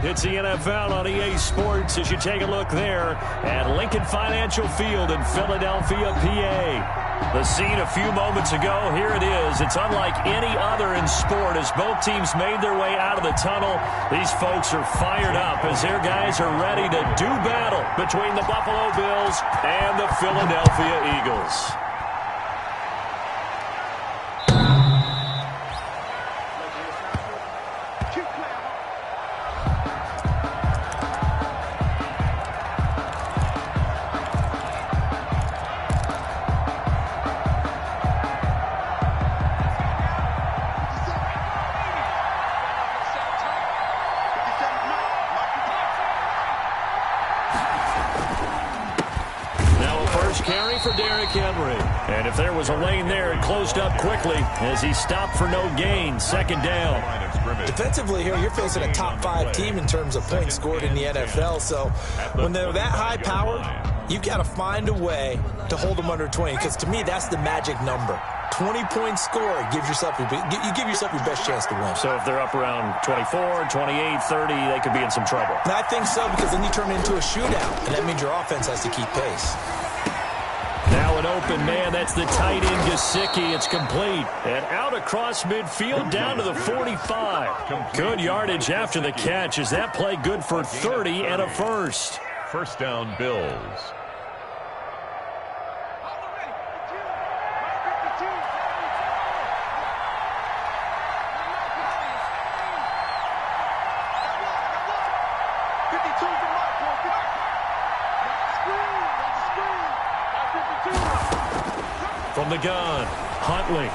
It's the NFL on EA Sports as you take a look there at Lincoln Financial Field in Philadelphia, PA. The scene a few moments ago, here it is. It's unlike any other in sport as both teams made their way out of the tunnel. These folks are fired up as their guys are ready to do battle between the Buffalo Bills and the Philadelphia Eagles. And if there was a lane there, it closed up quickly as he stopped for no gain. Second down. Defensively here, you're facing a top 5 team in terms of points scored in the NFL. So when they're that high powered, you've got to find a way to hold them under 20. Because to me, that's the magic number. 20-point score gives yourself you give yourself your best chance to win. So if they're up around 24, 28, 30, they could be in some trouble. And I think so, because then you turn it into a shootout, and that means your offense has to keep pace. Now an open man, that's the tight end Gesicki. It's complete. And out across midfield down to the 45. Good yardage after the catch. Is that play good for 30 and a first? First down, Bills. From the gun, Huntley.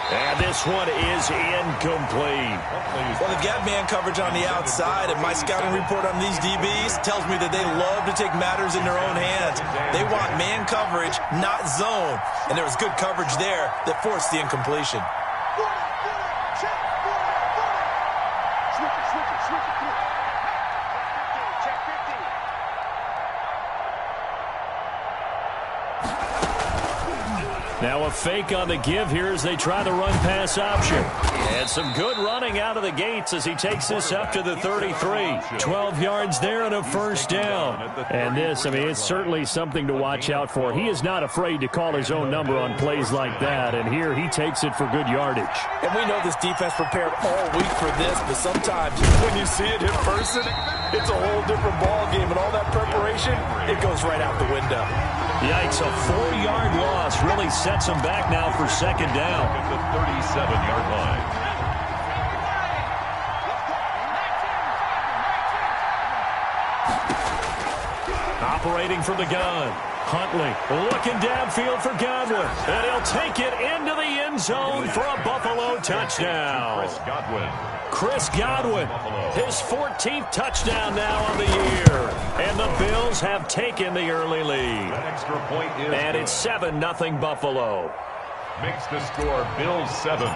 And this one is incomplete. Well, they've got man coverage on the outside, and my scouting report on these DBs tells me that they love to take matters in their own hands. They want man coverage, not zone. And there was good coverage there that forced the incompletion. Now a fake on the give here as they try the run-pass option. And some good running out of the gates as he takes this up to the 33. 12 yards there and a first down. And this, I mean, it's certainly something to watch out for. He is not afraid to call his own number on plays like that. And here he takes it for good yardage. And we know this defense prepared all week for this, but sometimes when you see it in person, it's a whole different ball game. And all that preparation, it goes right out the window. Yikes, a 4-yard loss really sets him back now for second down. At the 37-yard line. Operating from the gun. Huntley looking downfield for Godwin. And he'll take it into the end zone for a Buffalo touchdown. Chris Godwin, his 14th touchdown now on the year. And the Bills have taken the early lead. Extra point is and it's 7-0 Buffalo. Makes the score Bills 7,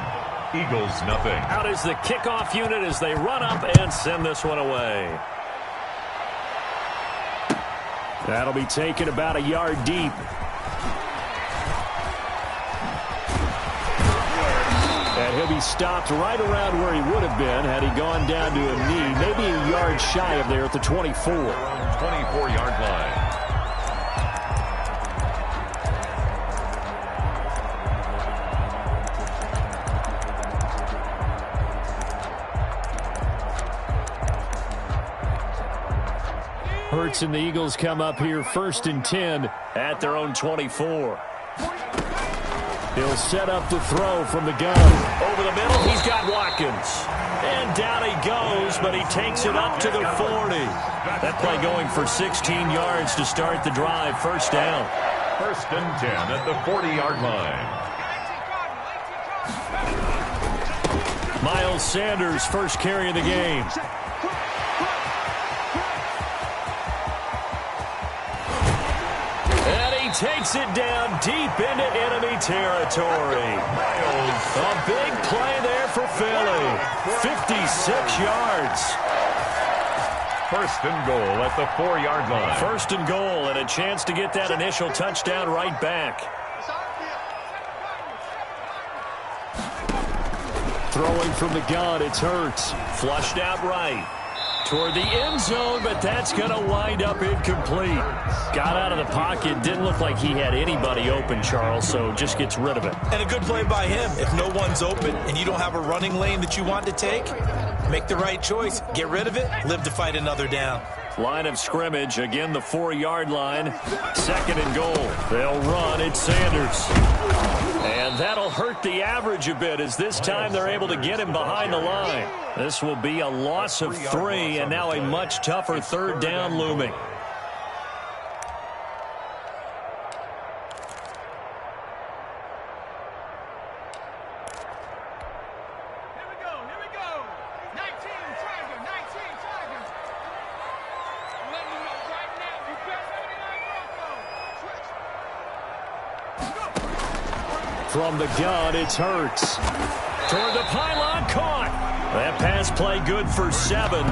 Eagles nothing. Out is the kickoff unit as they run up and send this one away. That'll be taken about a yard deep. And he'll be stopped right around where he would have been had he gone down to a knee, maybe a yard shy of there at the 24. 24-yard line. Hurts and the Eagles come up here 1st and 10 at their own 24. He'll set up the throw from the gun. Over the middle, he's got Watkins. And down he goes, but he takes it up to the 40. That play going for 16 yards to start the drive. First down. 1st and 10 at the 40-yard line. Miles Sanders, first carry of the game. Takes it down deep into enemy territory. A big play there for Philly. 56 yards. 1st and goal at the 4-yard line. 1st and goal and a chance to get that initial touchdown right back. Throwing from the gun, it's Hurts. Flushed out right. Toward the end zone, but that's going to wind up incomplete. Got out of the pocket. Didn't look like he had anybody open, Charles, so just gets rid of it. And a good play by him. If no one's open and you don't have a running lane that you want to take, make the right choice. Get rid of it. Live to fight another down. Line of scrimmage, again the 4-yard line. 2nd and goal. They'll run. It's Sanders. And that'll hurt the average a bit as this time they're able to get him behind the line. This will be a loss of 3 and now a much tougher 3rd down looming. From the gun, it's Hurts. Toward the pylon, caught. That pass play good for 7,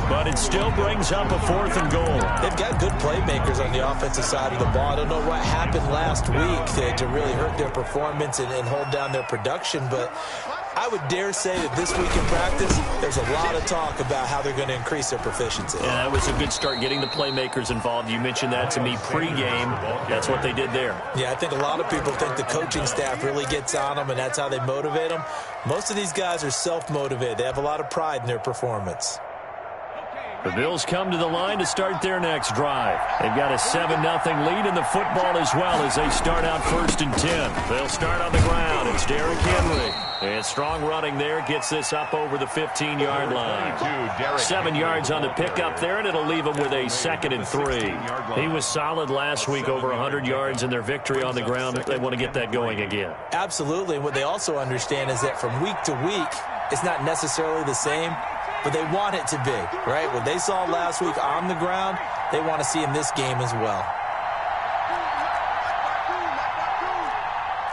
but it still brings up a 4th and goal. They've got good playmakers on the offensive side of the ball. I don't know what happened last week to really hurt their performance and hold down their production, but I would dare say that this week in practice, there's a lot of talk about how they're going to increase their proficiency. Yeah, that was a good start getting the playmakers involved. You mentioned that to me pregame. That's what they did there. Yeah, I think a lot of people think the coaching staff really gets on them, and that's how they motivate them. Most of these guys are self-motivated. They have a lot of pride in their performance. The Bills come to the line to start their next drive. They've got a 7-0 lead in the football as well as they start out 1st and 10. They'll start on the ground. It's Derrick Henry. And strong running there gets this up over the 15-yard line. 7 yards on the pickup there, and it'll leave them with a 2nd and 3. He was solid last week, over 100 yards in their victory on the ground. They want to get that going again. Absolutely. And what they also understand is that from week to week, it's not necessarily the same, but they want it to be, right? What they saw last week on the ground, they want to see in this game as well.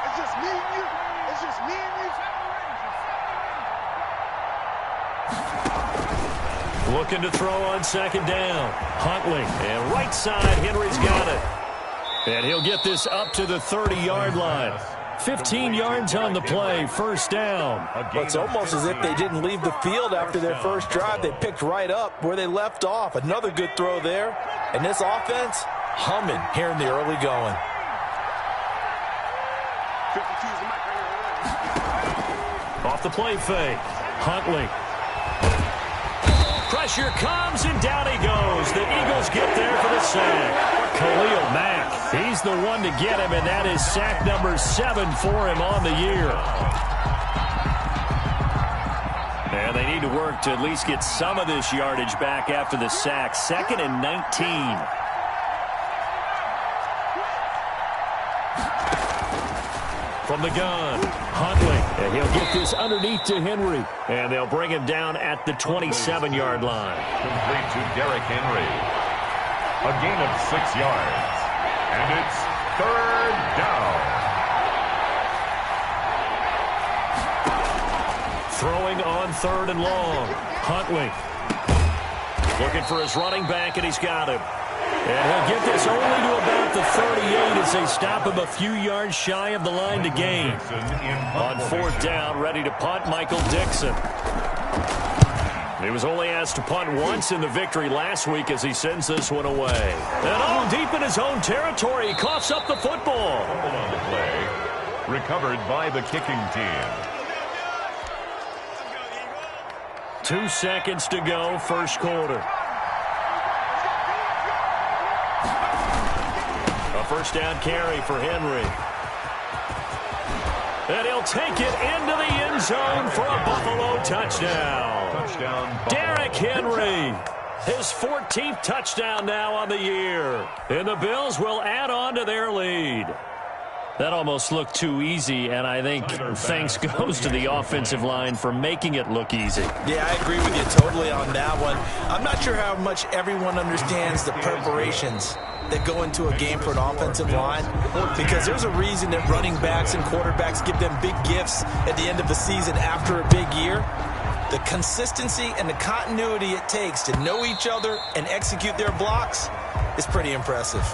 It's just me and you. It's just me and you. Looking to throw on 2nd down. Huntley, and right side, Henry's got it. And he'll get this up to the 30-yard line. 15 yards on the play, 1st down. Well, it's almost as if they didn't leave the field after their first drive. They picked right up where they left off. Another good throw there. And this offense, humming here in the early going. Off the play fake. Huntley. Pressure comes, and down he goes. The Eagles get there for the sack. Khalil Mack, he's the one to get him, and that is sack number 7 for him on the year. And they need to work to at least get some of this yardage back after the sack. 2nd and 19. From the gun, Huntley, and he'll get this underneath to Henry, and they'll bring him down at the 27-yard line. Complete to Derrick Henry. A gain of 6 yards, and it's 3rd down. Throwing on 3rd and long, Huntley. Looking for his running back, and he's got him. And he'll get this only to about the 38 as they stop him a few yards shy of the line to gain. On 4th down, ready to punt, Michael Dixon. He was only asked to punt once in the victory last week as he sends this one away. And all deep in his own territory, he coughs up the football. On the play, recovered by the kicking team. 2 seconds to go, 1st quarter. A 1st down carry for Henry. And he'll take it into the end zone for a Buffalo touchdown. Derrick Henry, his 14th touchdown now on the year. And the Bills will add on to their lead. That almost looked too easy, and I think thanks goes to the offensive line for making it look easy. Yeah, I agree with you totally on that one. I'm not sure how much everyone understands the preparations that go into a game for an offensive line, because there's a reason that running backs and quarterbacks give them big gifts at the end of the season after a big year. The consistency and the continuity it takes to know each other and execute their blocks is pretty impressive.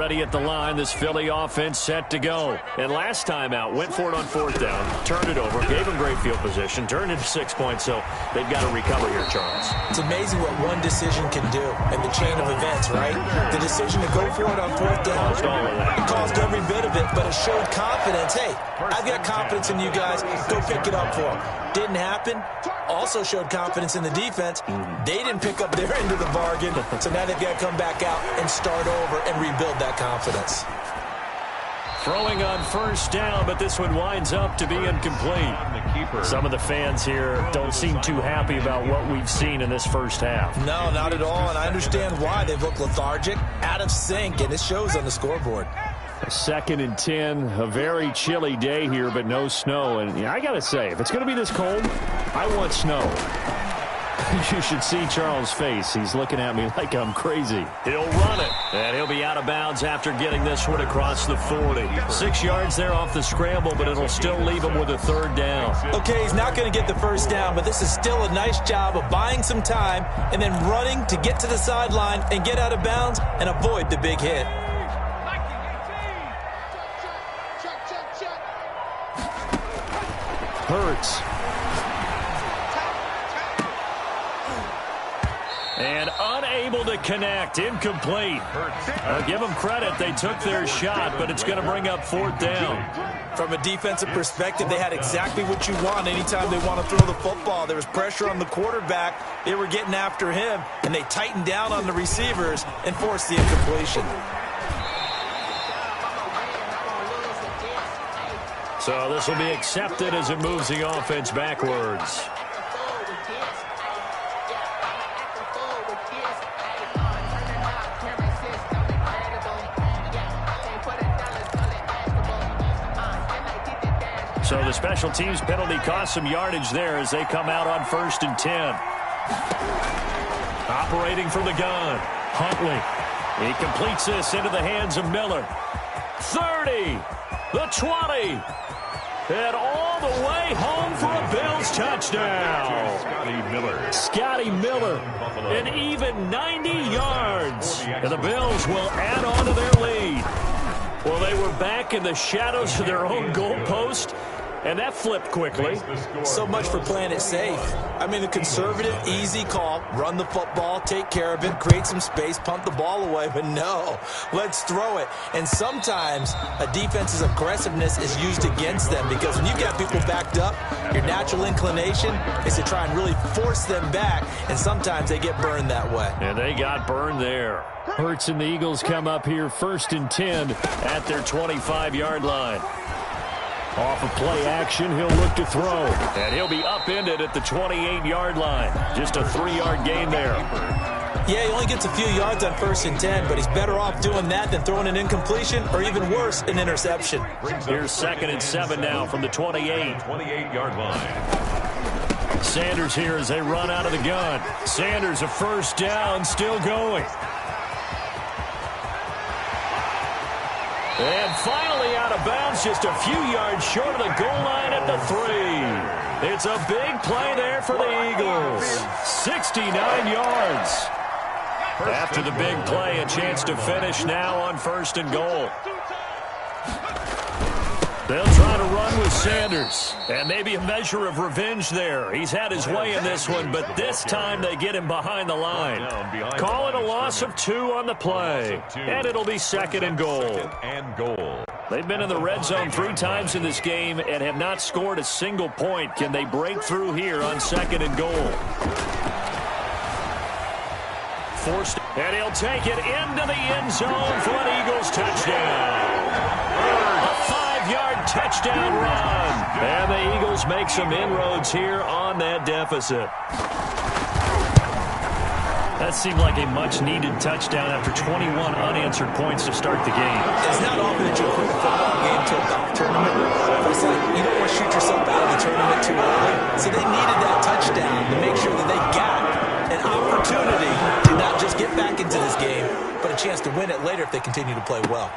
ready at the line. This Philly offense set to go. And last time out, went for it on 4th down, turned it over, gave them great field position, turned it to 6 points, so they've got to recover here, Charles. It's amazing what one decision can do in the chain of events, right? The decision to go for it on 4th down, it caused every bit of it, but it showed confidence. Hey, I've got confidence in you guys. Go pick it up for them. Didn't happen. Also showed confidence in the defense. They didn't pick up their end of the bargain, so now they've got to come back out and start over and rebuild that confidence. Throwing on 1st down, but this one winds up to be incomplete. Some of the fans here don't seem too happy about what we've seen in this first half. No, not at all, and I understand why. They've looked lethargic, out of sync, and it shows on the scoreboard. 2nd and 10, a very chilly day here, but no snow. And I got to say, if it's going to be this cold, I want snow. You should see Charles' face. He's looking at me like I'm crazy. He'll run it, and he'll be out of bounds after getting this one across the 40. 6 yards there off the scramble, but it'll still leave him with a 3rd down. Okay, he's not going to get the 1st down, but this is still a nice job of buying some time and then running to get to the sideline and get out of bounds and avoid the big hit. Hurts. And unable to connect. Incomplete. I'll give them credit. They took their shot, but it's going to bring up 4th down. From a defensive perspective, they had exactly what you want anytime they want to throw the football. There was pressure on the quarterback. They were getting after him, and they tightened down on the receivers and forced the incompletion. So this will be accepted as it moves the offense backwards. So the special teams penalty cost some yardage there as they come out on 1st and 10. Operating from the gun, Huntley. He completes this into the hands of Miller. 30, the 20. And all the way home for a Bills touchdown. Scotty Miller. An even 90 yards. And the Bills will add on to their lead. Well, they were back in the shadows of their own goalpost, and that flipped quickly. So much for playing it safe. I mean, a conservative, easy call. Run the football, take care of it, create some space, punt the ball away. But no, let's throw it. And sometimes a defense's aggressiveness is used against them because when you've got people backed up, your natural inclination is to try and really force them back. And sometimes they get burned that way. And they got burned there. Hurts and the Eagles come up here 1st and 10 at their 25-yard line. Off of play action, he'll look to throw. And he'll be upended at the 28-yard line. Just a 3-yard gain there. Yeah, he only gets a few yards on 1st and 10, but he's better off doing that than throwing an incompletion or even worse, an interception. Here's 2nd and 7 now from the 28-yard line. Sanders here as they run out of the gun. Sanders a 1st down, still going. And finally out of bounds, just a few yards short of the goal line at the 3. It's a big play there for the Eagles. 69 yards. After the big play, a chance to finish now on 1st and goal. They'll try to run with Sanders. And maybe a measure of revenge there. He's had his way in this one, but this time they get him behind the line. Call it a loss of 2 on the play. And it'll be 2nd and goal. They've been in the red zone 3 times in this game and have not scored a single point. Can they break through here on 2nd and goal? Forced, and he'll take it into the end zone for an Eagles touchdown. A 5-yard touchdown run. And the Eagles make some inroads here on that deficit. That seemed like a much-needed touchdown after 21 unanswered points to start the game. It's not often that you put a football game to a golf tournament, but it's like you don't want to shoot yourself out of the tournament too early. So they needed that touchdown to make sure that they got an opportunity to not just get back into this game, but a chance to win it later if they continue to play well.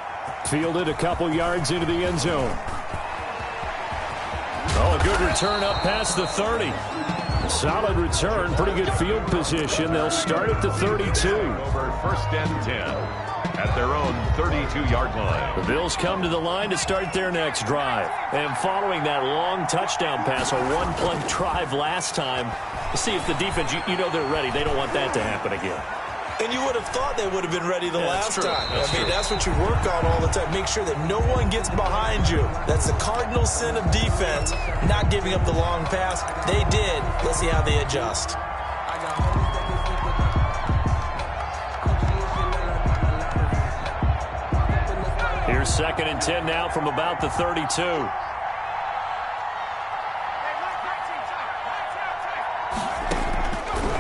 Fielded a couple yards into the end zone. Oh, a good return up past the 30. Solid return, pretty good field position. They'll start at the 32. Over 1st and 10. at their own 32-yard line. The Bills come to the line to start their next drive. And following that long touchdown pass, a one-play drive last time, see if the defense, you know they're ready. They don't want that to happen again. And you would have thought they would have been ready the last time. That's what you work on all the time. Make sure that no one gets behind you. That's the cardinal sin of defense, not giving up the long pass. They did. Let's see how they adjust. Here's 2nd and 10 now from about the 32.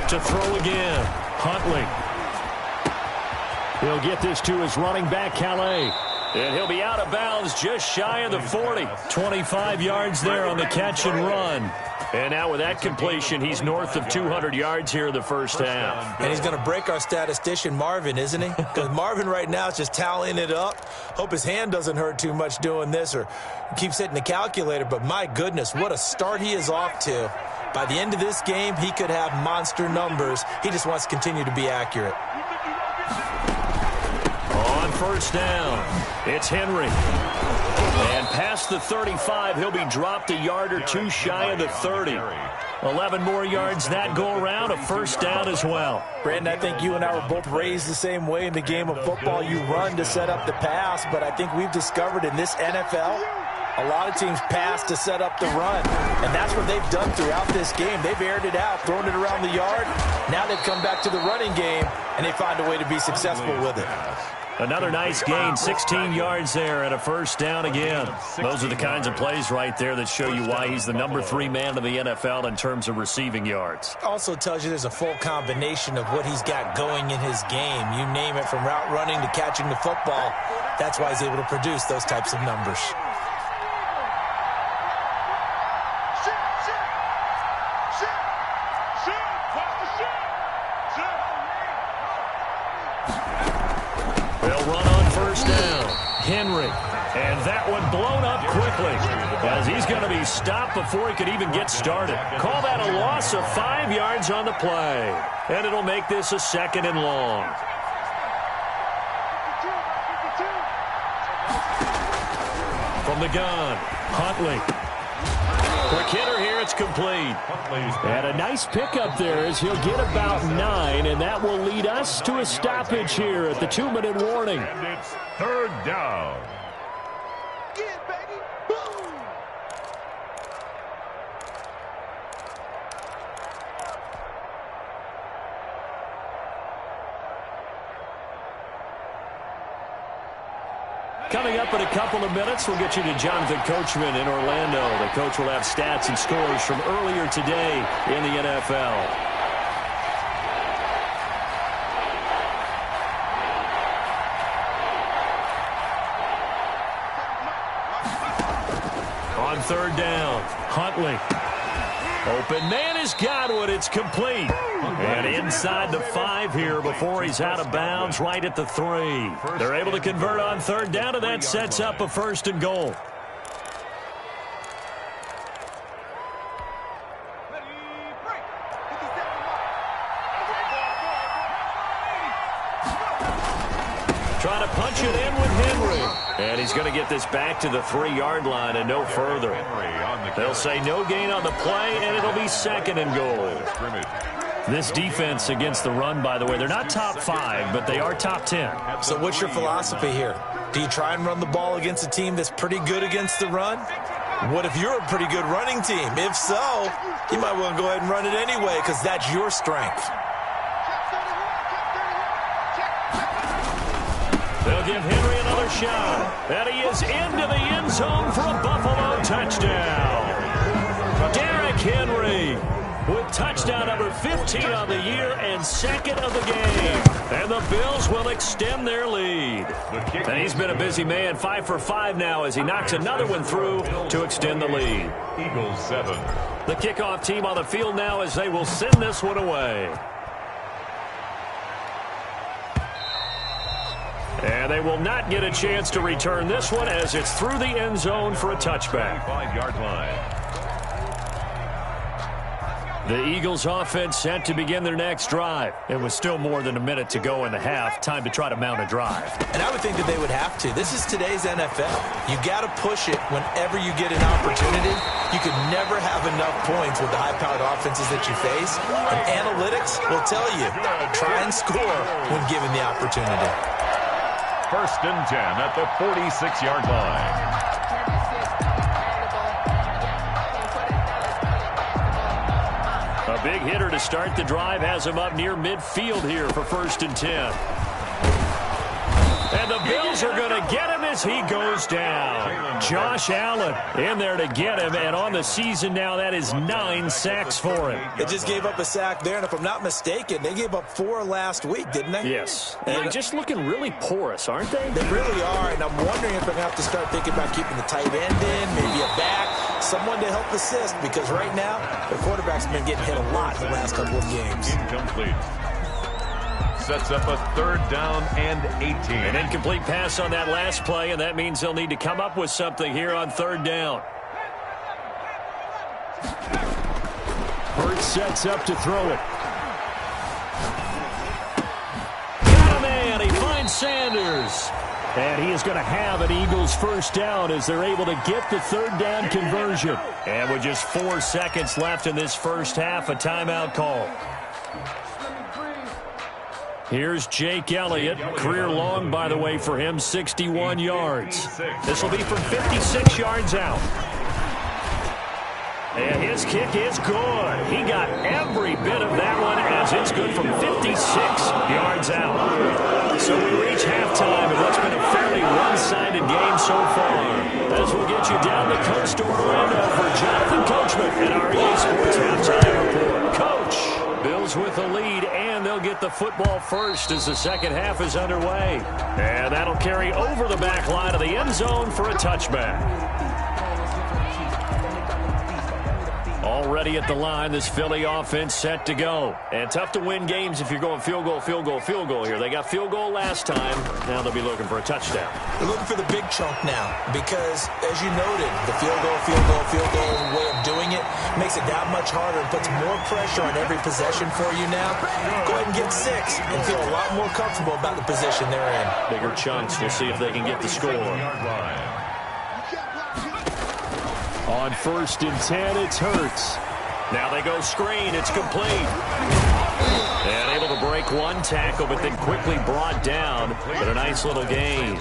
To throw again, Huntley. He'll get this to his running back, Calais. And he'll be out of bounds just shy of the 40. 25 yards there on the catch and run. And now with that completion, he's north of 200 yards here in the first half. And he's going to break our statistician, Marvin, isn't he? Because Marvin right now is just tallying it up. Hope his hand doesn't hurt too much doing this or keeps hitting the calculator. But my goodness, what a start he is off to. By the end of this game, he could have monster numbers. He just wants to continue to be accurate. On first down, it's Henry. And past the 35, he'll be dropped a yard or two shy of the 30. 11 more yards that go around, a first down as well. Brandon, I think you and I were both raised the same way in the game of football. You run to set up the pass, but I think we've discovered in this NFL, a lot of teams pass to set up the run, and that's what they've done throughout this game. They've aired it out, thrown it around the yard. Now they've come back to the running game, and they find a way to be successful with it. Another nice gain, 16 yards there and a first down again. Those are the kinds of plays right there that show you why he's the number 3 man in the NFL in terms of receiving yards. Also tells you there's a full combination of what he's got going in his game. You name it, from route running to catching the football. That's why he's able to produce those types of numbers. Henry, and that one blown up quickly as he's going to be stopped before he could even get started. Call that a loss of 5 yards on the play, and it'll make this a 2nd and long. From the gun, Huntley. Quick hitter here, it's complete. And a nice pickup there as he'll get about 9, and that will lead us to a stoppage here at the 2-minute warning. And it's 3rd down. Get, baby. Boom. Coming up in a couple of minutes, we'll get you to Jonathan Coachman in Orlando. The coach will have stats and scores from earlier today in the NFL. On 3rd down, Huntley. Open man has got one. It's complete. And inside the 5 here before he's out of bounds, right at the 3. They're able to convert on 3rd down, and that sets up a 1st and goal. Trying to punch it in with Henry. And he's going to get this back to the 3-yard line and no further. They'll say no gain on the play, and it'll be 2nd and goal. This defense against the run, by the way, they're not top 5, but they are top 10. So what's your philosophy here? Do you try and run the ball against a team that's pretty good against the run? What if you're a pretty good running team? If so, you might want to go ahead and run it anyway because that's your strength. They'll give Henry another shot. And he is into the end zone for a Buffalo touchdown. Derrick Henry with touchdown number 15 on the year and 2nd of the game. And the Bills will extend their lead. And he's been a busy man, 5 for 5 now as he knocks another one through to extend the lead. Eagles 7. The kickoff team on the field now as they will send this one away. And they will not get a chance to return this one as it's through the end zone for a touchback. 5-yard line. The Eagles offense set to begin their next drive. It was still more than a minute to go in the half. Time to try to mount a drive. And I would think that they would have to. This is today's NFL. You got to push it whenever you get an opportunity. You could never have enough points with the high-powered offenses that you face. And analytics will tell you, try and score when given the opportunity. 1st and 10 at the 46-yard line. A big hitter to start the drive has him up near midfield here for 1st and 10. And the Bills are going to get him as he goes down. Josh Allen in there to get him, and on the season now, that is 9 sacks for him. They just gave up a sack there, and if I'm not mistaken, they gave up 4 last week, didn't they? Yes. And they're just looking really porous, aren't they? They really are, and I'm wondering if they're going to have to start thinking about keeping the tight end in, maybe a back, someone to help assist, because right now, the quarterback's been getting hit a lot the last couple of games. Incomplete. Sets up a 3rd down and 18. An incomplete pass on that last play, and that means they'll need to come up with something here on 3rd down. Hurts sets up to throw it. Got a man. He finds Sanders. And he is going to have an Eagles 1st down as they're able to get the 3rd down conversion. And with just 4 seconds left in this first half, a timeout call. Here's Jake Elliott. Career long, by the way, for him, 61 yards. This will be from 56 yards out. And his kick is good. He got every bit of that one as it's good from 56 yards out. So we reach halftime in what's been a fairly one-sided game so far. As we'll get you down the coast to Orlando for Jonathan Coachman at our EA Sports Halftime Report. Coach, Bills with the lead, and they'll get the football first as the second half is underway. And that'll carry over the back line of the end zone for a touchback. Already at the line, this Philly offense set to go. And tough to win games if you're going field goal, field goal, field goal here. They got field goal last time. Now they'll be looking for a touchdown. They're looking for the big chunk now because, as you noted, the field goal way of doing it makes it that much harder and puts more pressure on every possession for you now. Go ahead and get 6 and feel a lot more comfortable about the position they're in. Bigger chunks. We'll see if they can get the score. On 1st and 10, it's Hurts. Now they go screen. It's complete. And able to break one tackle, but then quickly brought down. But a nice little gain.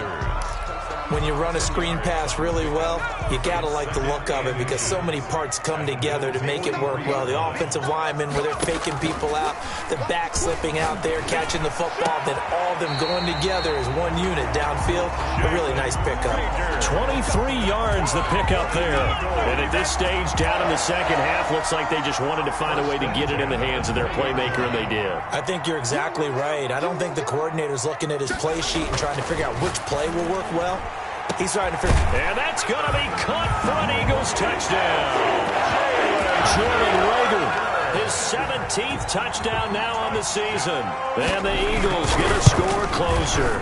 When you run a screen pass really well, you got to like the look of it because so many parts come together to make it work well. The offensive linemen, where they're faking people out, the back slipping out there, catching the football, then all of them going together as one unit downfield. A really nice pickup. 23 yards the pickup there. And at this stage, down in the second half, looks like they just wanted to find a way to get it in the hands of their playmaker, and they did. I think you're exactly right. I don't think the coordinator's looking at his play sheet and trying to figure out which play will work well. He's trying to figure. And that's going to be caught for an Eagles touchdown. Jalen Reagor, his 17th touchdown now on the season. And the Eagles get a score closer.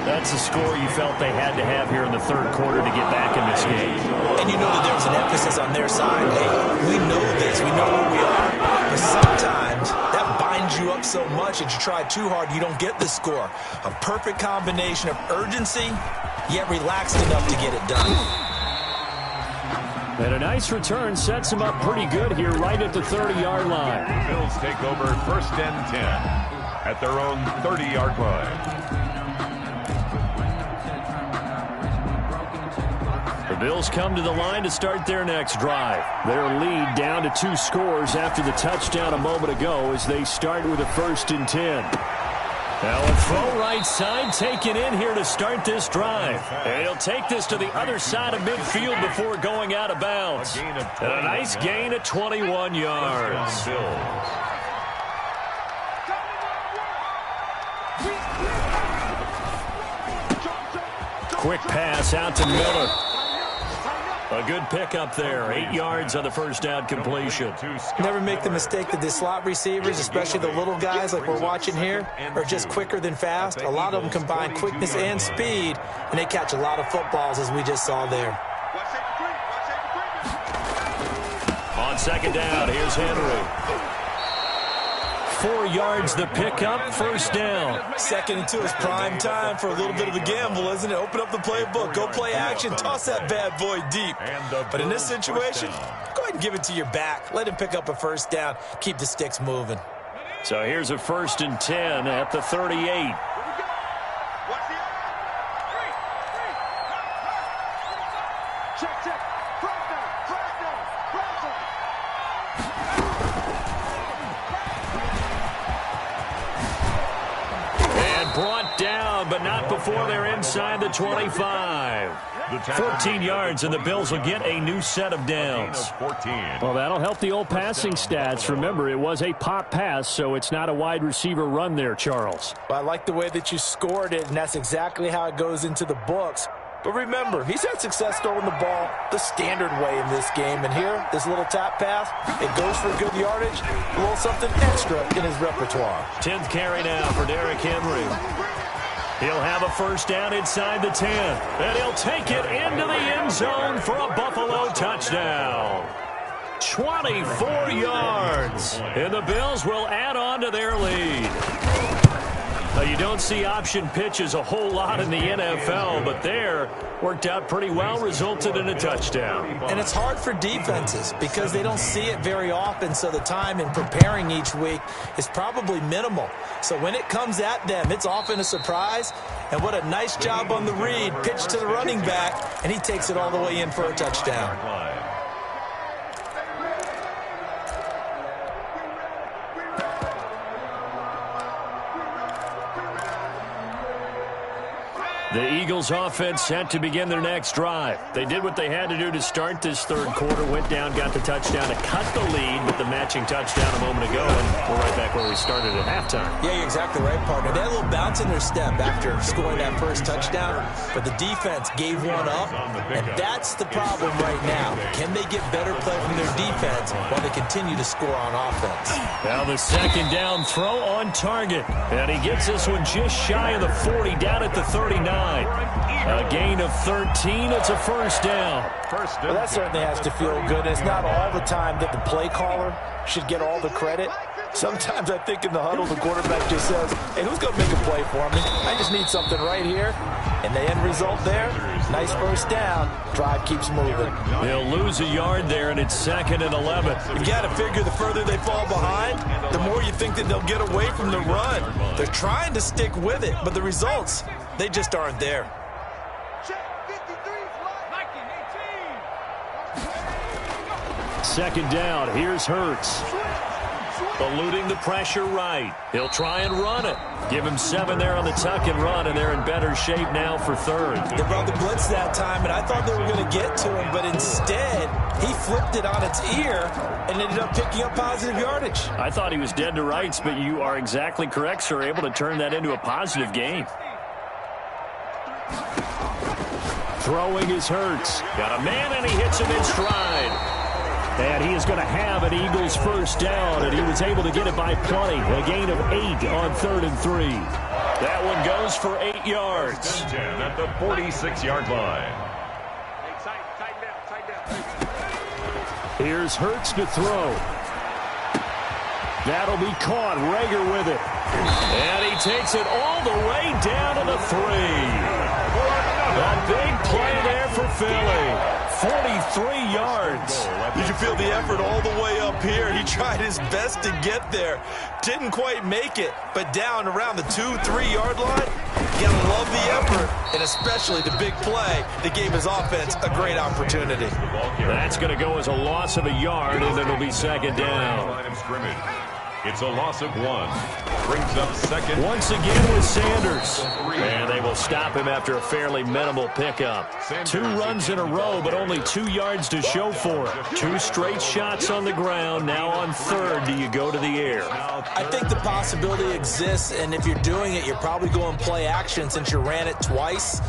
That's the score you felt they had to have here in the 3rd quarter to get back in this game. And you know that there was an emphasis on their side. Hey, we know this. We know where we are. But sometimes that binds you up so much that you try too hard, you don't get the score. A perfect combination of urgency, yet relaxed enough to get it done. And a nice return sets him up pretty good here right at the 30-yard line. Bills take over 1st and 10 at their own 30-yard line. The Bills come to the line to start their next drive. Their lead down to 2 scores after the touchdown a moment ago as they start with a 1st and 10. Now a throw right side taken in here to start this drive. And he'll take this to the other side of midfield before going out of bounds. And a nice gain of 21 yards. Quick pass out to Miller. A good pickup there. 8 yards on the first down completion. Never make the mistake that the slot receivers, especially the little guys like we're watching here, are just quicker than fast. A lot of them combine quickness and speed, and they catch a lot of footballs, as we just saw there. On On second down, here's Henry. 4 yards the pickup, first down. 2nd and 2 is prime time for a little bit of a gamble, isn't it? Open up the playbook, go play action, toss that bad boy deep. But in this situation, go ahead and give it to your back. Let him pick up a first down, keep the sticks moving. So here's a 1st and 10 at the 38. Brought down, but not before they're inside the 25. 14 yards, and the Bills will get a new set of downs. Well, that'll help the old passing stats. Remember, it was a pop pass, so it's not a wide receiver run there, Charles. Well, I like the way that you scored it, and that's exactly how it goes into the books. But remember, he's had success throwing the ball the standard way in this game. And here, this little tap pass, it goes for good yardage, a little something extra in his repertoire. 10th carry now for Derrick Henry. He'll have a first down inside the 10. And he'll take it into the end zone for a Buffalo touchdown. 24 yards. And the Bills will add on to their lead. Now, you don't see option pitches a whole lot in the NFL, but there worked out pretty well, resulted in a touchdown. And it's hard for defenses because they don't see it very often, so the time in preparing each week is probably minimal. So when it comes at them, it's often a surprise. And what a nice job on the read. Pitch to the running back, and he takes it all the way in for a touchdown. The Eagles offense set to begin their next drive. They did what they had to do to start this third quarter, went down, got the touchdown to cut the lead with the matching touchdown a moment ago, and we're right back where we started at halftime. Yeah, you're exactly right, partner. They had a little bounce in their step after scoring that first touchdown, but the defense gave one up, and that's the problem right now. Can they get better play from their defense while they continue to score on offense? Now the second down throw on target, and he gets this one just shy of the 40, down at the 39. A gain of 13. It's a first down. Well, that certainly has to feel good. It's not all the time that the play caller should get all the credit. Sometimes I think in the huddle, the quarterback just says, hey, who's going to make a play for me? I just need something right here. And the end result there, nice first down. Drive keeps moving. They'll lose a yard there, and it's 2nd and 11. You got to figure the further they fall behind, the more you think that they'll get away from the run. They're trying to stick with it, but the results, they just aren't there. Second down, here's Hurts. Eluding the pressure right. He'll try and run it. Give him 7 there on the tuck and run, and they're in better shape now for third. They brought the blitz that time, and I thought they were going to get to him, but instead, he flipped it on its ear and ended up picking up positive yardage. I thought he was dead to rights, but you are exactly correct, sir. Able to turn that into a positive gain. Throwing is Hurts. Got a man, and he hits him in stride. And he is going to have an Eagles first down, and he was able to get it by plenty. A gain of 8 on 3rd and 3. That one goes for 8 yards. 10 at the 46-yard line. Here's Hurts to throw. That'll be caught. Rager with it. And he takes it all the way down to the 3. A big play there for Philly. 43 yards. Did you feel the effort all the way up here? He tried his best to get there. Didn't quite make it, but down around the 2-3 yard line. You gotta love the effort, and especially the big play that gave his offense a great opportunity. That's going to go as a loss of a yard, and it'll be 2nd down. It's a loss of 1. Brings up 2nd. Once again with Sanders. And they will stop him after a fairly minimal pickup. 2 runs in a row, but only 2 yards to show for it. 2 straight shots on the ground. Now on 3rd, do you go to the air? I think the possibility exists, and if you're doing it, you're probably going play action since you ran it twice.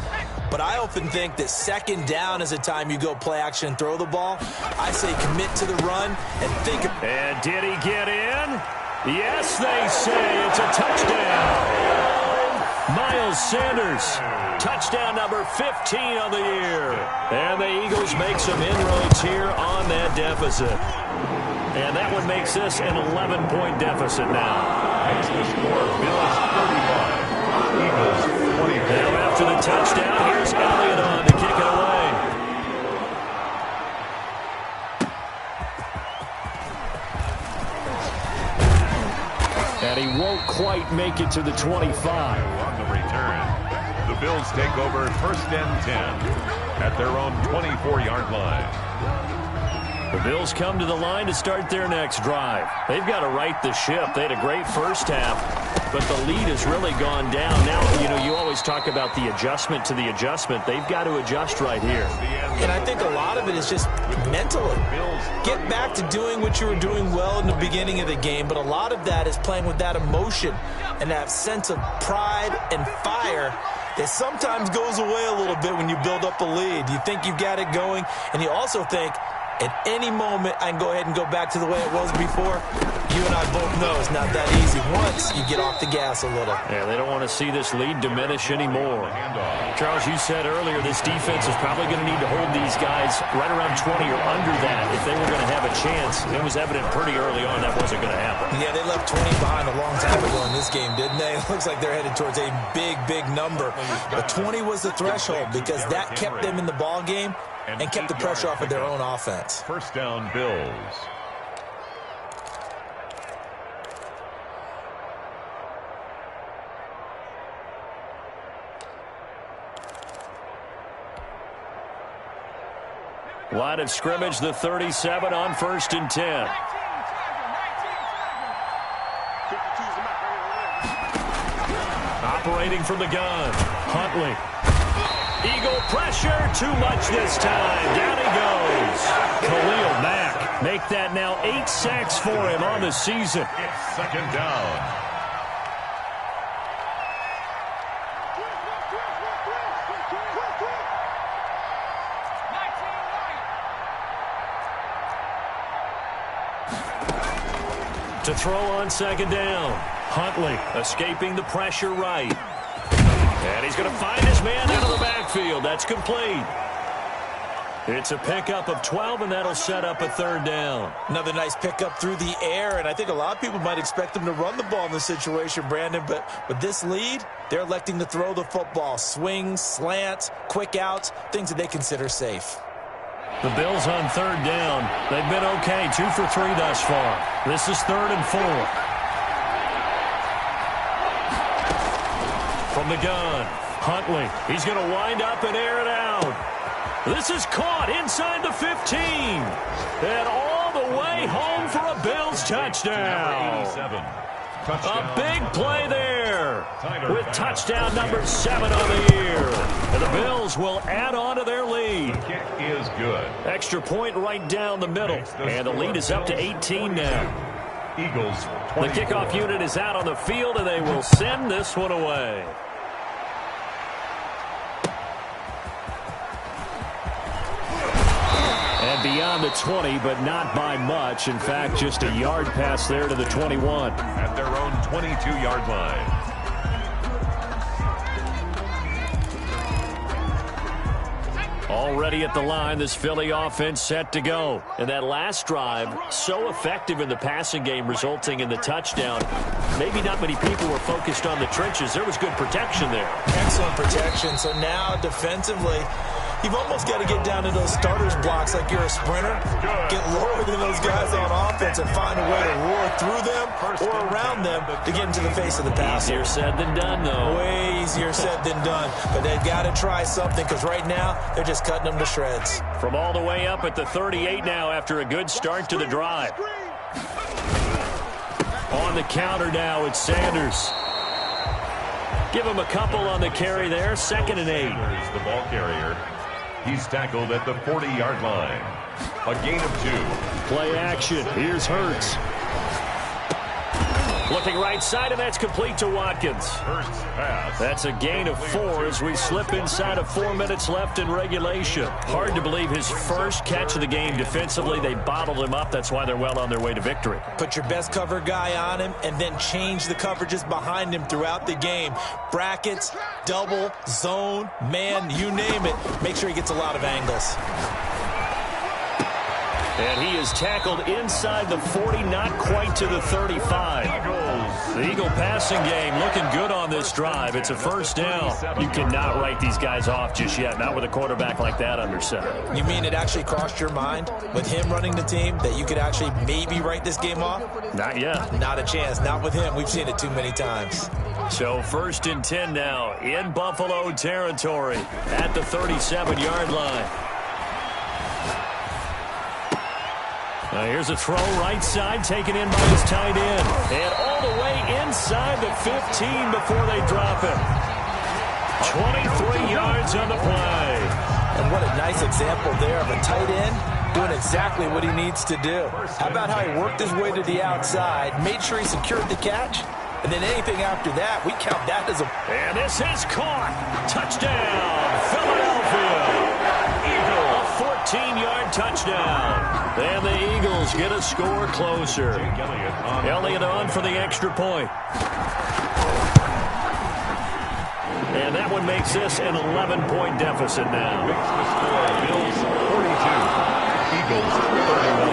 But I often think that 2nd down is a time you go play action and throw the ball. I say commit to the run and think. And did he get in? Yes, they say it's a touchdown. Miles Sanders, touchdown number 15 on the year. And the Eagles Bills make some inroads here on that deficit. And that one makes this an 11-point deficit now. Makes the score Bills 35, Eagles 24. Now after the touchdown, here's Elliott on to kick it away. And he won't quite make it to the 25. On the return, the Bills take over first and 10 at their own 24-yard line. The Bills come to the line to start their next drive. They've got to right the ship. They had a great first half, but the lead has really gone down. Now, you always talk about the adjustment to the adjustment. They've got to adjust right here. And I think a lot of it is just mentally. Get back to doing what you were doing well in the beginning of the game, but a lot of that is playing with that emotion and that sense of pride and fire that sometimes goes away a little bit when you build up a lead. You think you've got it going, and you also think, at any moment, I can go ahead and go back to the way it was before. You and I both know it's not that easy once you get off the gas a little. Yeah, they don't want to see this lead diminish anymore. Charles, you said earlier this defense is probably going to need to hold these guys right around 20 or under that if they were going to have a chance. It was evident pretty early on that wasn't going to happen. Yeah, they left 20 behind a long time ago in this game, didn't they? It looks like they're headed towards a big, big number. But 20 was the threshold because that kept them in the ball game and kept the pressure off of their own offense. First down, Bills. Line of scrimmage, the 37 on first and 10. Operating from the gun, Huntley. Eagle pressure, too much this time. Down he goes. Khalil Mack make that now 8 sacks for him on the season. It's second down. To throw on second down. Huntley escaping the pressure right. And he's going to find his man out of the backfield. That's complete. It's a pickup of 12, and that'll set up a third down. Another nice pickup through the air, and I think a lot of people might expect them to run the ball in this situation, Brandon, but with this lead, they're electing to throw the football. Swings, slants, quick outs, things that they consider safe. The Bills on third down. They've been okay, 2 for 3 thus far. This is 3rd and 4. From the gun, Huntley. He's going to wind up and air it out. This is caught inside the 15. And all the way home for a Bills touchdown. A big play there with touchdown number 7 on the year. And the Bills will add on to their lead. The kick is good. Extra point right down the middle. And the lead is up to 18 now. Eagles 24. The kickoff unit is out on the field, and they will send this one away. And beyond the 20, but not by much. In fact, just a yard pass there to the 21. At their own 22-yard line. Already at the line, this Philly offense set to go. And that last drive, so effective in the passing game, resulting in the touchdown. Maybe not many people were focused on the trenches. There was good protection there. Excellent protection. So now defensively, you've almost got to get down to those starters blocks like you're a sprinter. Get lower than those guys on offense and find a way to roar through them or around them to get into the face of the passer. Easier said than done, though. Way easier said than done. But they've got to try something because right now they're just cutting them to shreds. From all the way up at the 38 now after a good start to the drive. On the counter now, it's Sanders. Give him a couple on the carry there. 2nd and 8. Sanders, the ball carrier. He's tackled at the 40-yard line. A gain of 2. Play action. Here's Hurts. Looking right side, and that's complete to Watkins. First pass. That's a gain of 4 as we slip inside of 4 minutes left in regulation. Hard to believe his first catch of the game defensively. They bottled him up. That's why they're well on their way to victory. Put your best cover guy on him and then change the coverages behind him throughout the game. Brackets, double, zone, man, you name it. Make sure he gets a lot of angles. And he is tackled inside the 40, not quite to the 35. The Eagle passing game looking good on this drive. It's a first down. You cannot write these guys off just yet, not with a quarterback like that under center. You mean it actually crossed your mind with him running the team that you could actually maybe write this game off? Not yet. Not a chance. Not with him. We've seen it too many times. So 1st and 10 now in Buffalo territory at the 37-yard line. Here's a throw right side taken in by his tight end. And all the way inside the 15 before they drop him. 23 yards on the play. And what a nice example there of a tight end doing exactly what he needs to do. How about how he worked his way to the outside, made sure he secured the catch, and then anything after that, we count that as a... And this is caught. Touchdown, Philadelphia. A 14-yard touchdown. And the Eagles get a score closer. Elliott on for the extra point. And that one makes this an 11-point deficit now. Makes the score Bills 42, Eagles 31.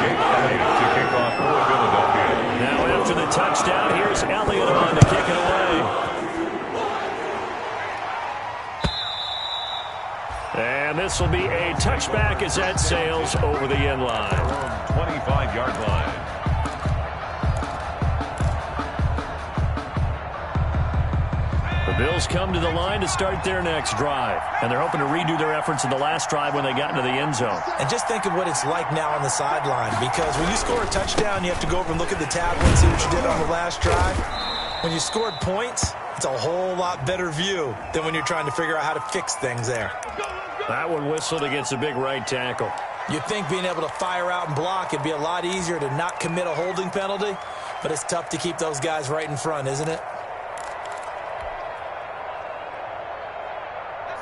Jake Elliott to kick off for Philadelphia. Now after the touchdown, here's Elliott on to kick it away. And this will be a touchback as that sails over the end line. 25-yard line. The Bills come to the line to start their next drive. And they're hoping to redo their efforts in the last drive when they got into the end zone. And just think of what it's like now on the sideline, because when you score a touchdown, you have to go over and look at the tablet and see what you did on the last drive. When you scored points, it's a whole lot better view than when you're trying to figure out how to fix things there. That one whistled against a big right tackle. You'd think being able to fire out and block it'd be a lot easier to not commit a holding penalty, but it's tough to keep those guys right in front, isn't it?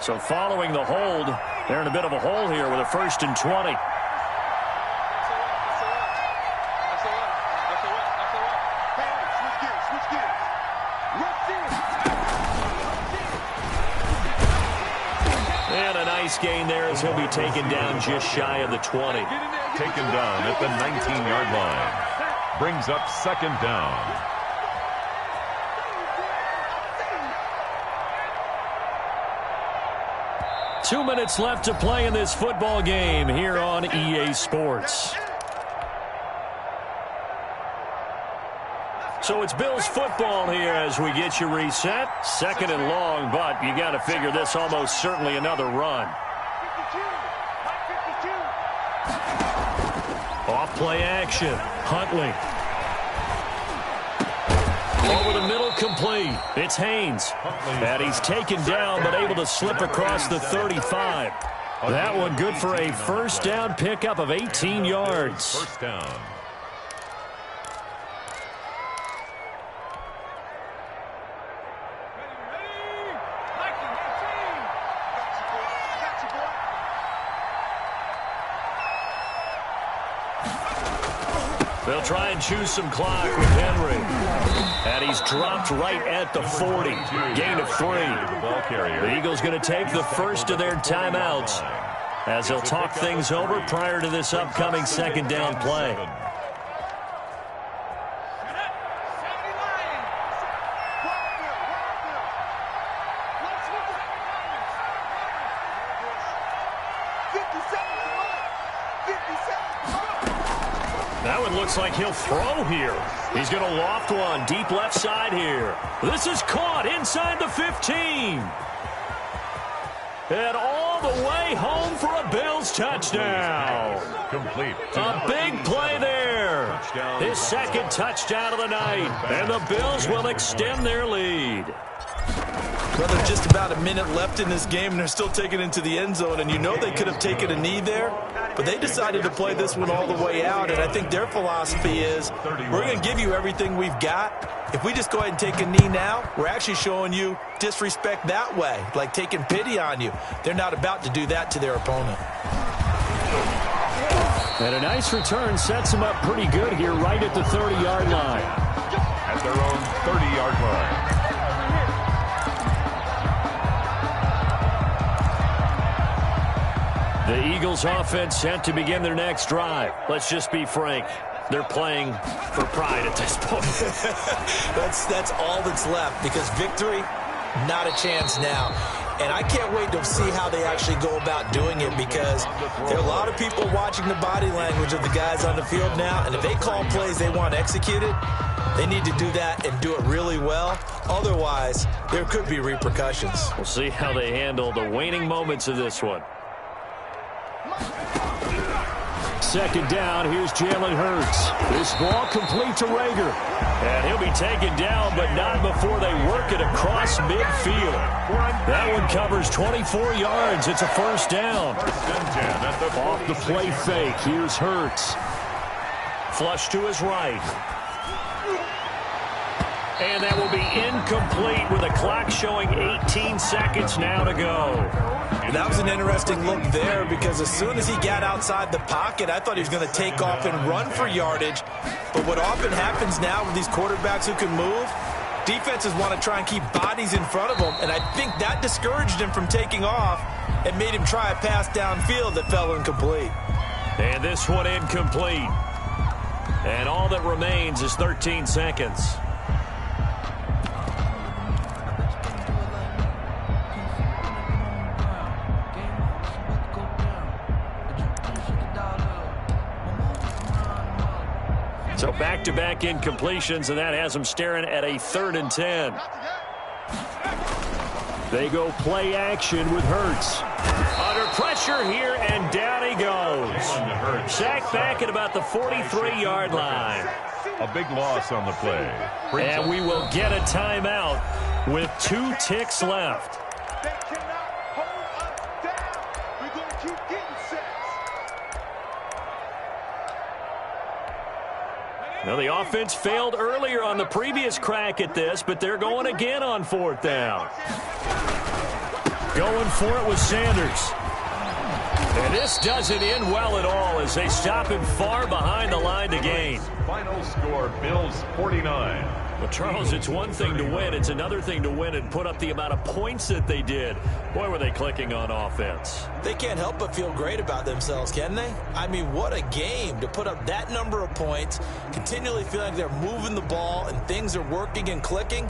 So following the hold, they're in a bit of a hole here with a 1st and 20. And a nice gain there as he'll be taken down just shy of the 20. Taken down at the 19-yard line. Brings up 2nd down. Two minutes left to play in this football game here on EA Sports. So it's Bills football here as we get you reset. 2nd and long, but you got to figure this almost certainly another run. Off play action. Huntley. Over the middle, complete. It's Haynes. And he's taken down, but able to slip across the 35. That one good for a first down pickup of 18 yards. First down. They'll try and choose some clock with Henry. And he's dropped right at the 40. Gain of 3. The Eagles going to take the first of their timeouts as they'll talk things over prior to this upcoming 2nd down play. That one looks like he'll throw here. He's going to loft one deep left side here. This is caught inside the 15. And all the way home for a Bills touchdown. Complete. A big play there. His 2nd touchdown of the night. And the Bills will extend their lead. Well, there's just about a minute left in this game, and they're still taking it into the end zone. And you know they could have taken a knee there, but they decided to play this one all the way out. And I think their philosophy is, we're going to give you everything we've got. If we just go ahead and take a knee now, we're actually showing you disrespect that way, like taking pity on you. They're not about to do that to their opponent. And a nice return sets them up pretty good here right at the 30-yard line. At their own 30-yard line. The Eagles offense set to begin their next drive. Let's just be frank. They're playing for pride at this point. That's all that's left, because victory, not a chance now. And I can't wait to see how they actually go about doing it, because there are a lot of people watching the body language of the guys on the field now, and if they call plays they want executed, they need to do that and do it really well. Otherwise, there could be repercussions. We'll see how they handle the waning moments of this one. Second down, here's Jalen Hurts. This ball complete to Rager. And he'll be taken down, but not before they work it across midfield. That one covers 24 yards. It's a first down. Off the play fake, here's Hurts. Flush to his right. And that will be incomplete with the clock showing 18 seconds now to go. That was an interesting look there, because as soon as he got outside the pocket, I thought he was going to take off and run for yardage. But what often happens now with these quarterbacks who can move, defenses want to try and keep bodies in front of them, and I think that discouraged him from taking off and made him try a pass downfield that fell incomplete. And this one incomplete. And all that remains is 13 seconds. So back-to-back incompletions, and that has them staring at a 3rd and 10. They go play action with Hurts. Under pressure here, and down he goes. Sacked back at about the 43-yard line. A big loss on the play. And we will get a timeout with 2 ticks left. They cannot hold us down. We're going to keep getting sacks. Now, the offense failed earlier on the previous crack at this, but they're going again on 4th down. Going for it with Sanders. And this doesn't end well at all as they stop him far behind the line to gain. Final score, Bills 49. Well, Charles, it's one thing to win. It's another thing to win and put up the amount of points that they did. Boy, were they clicking on offense. They can't help but feel great about themselves, can they? I mean, what a game to put up that number of points, continually feeling like they're moving the ball and things are working and clicking.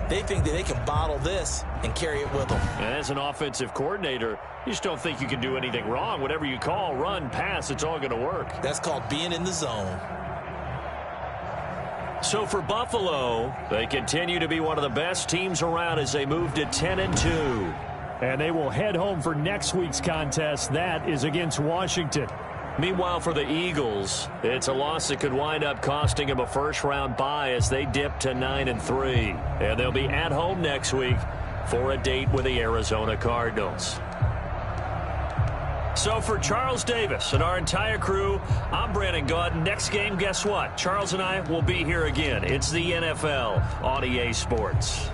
They think that they can bottle this and carry it with them. And as an offensive coordinator, you just don't think you can do anything wrong. Whatever you call, run, pass, it's all going to work. That's called being in the zone. So for Buffalo, they continue to be one of the best teams around as they move to 10-2. And they will head home for next week's contest. That is against Washington. Meanwhile, for the Eagles, it's a loss that could wind up costing them a first-round bye as they dip to 9-3. And they'll be at home next week for a date with the Arizona Cardinals. So for Charles Davis and our entire crew, I'm Brandon Gaudin. Next game, guess what? Charles and I will be here again. It's the NFL on EA Sports.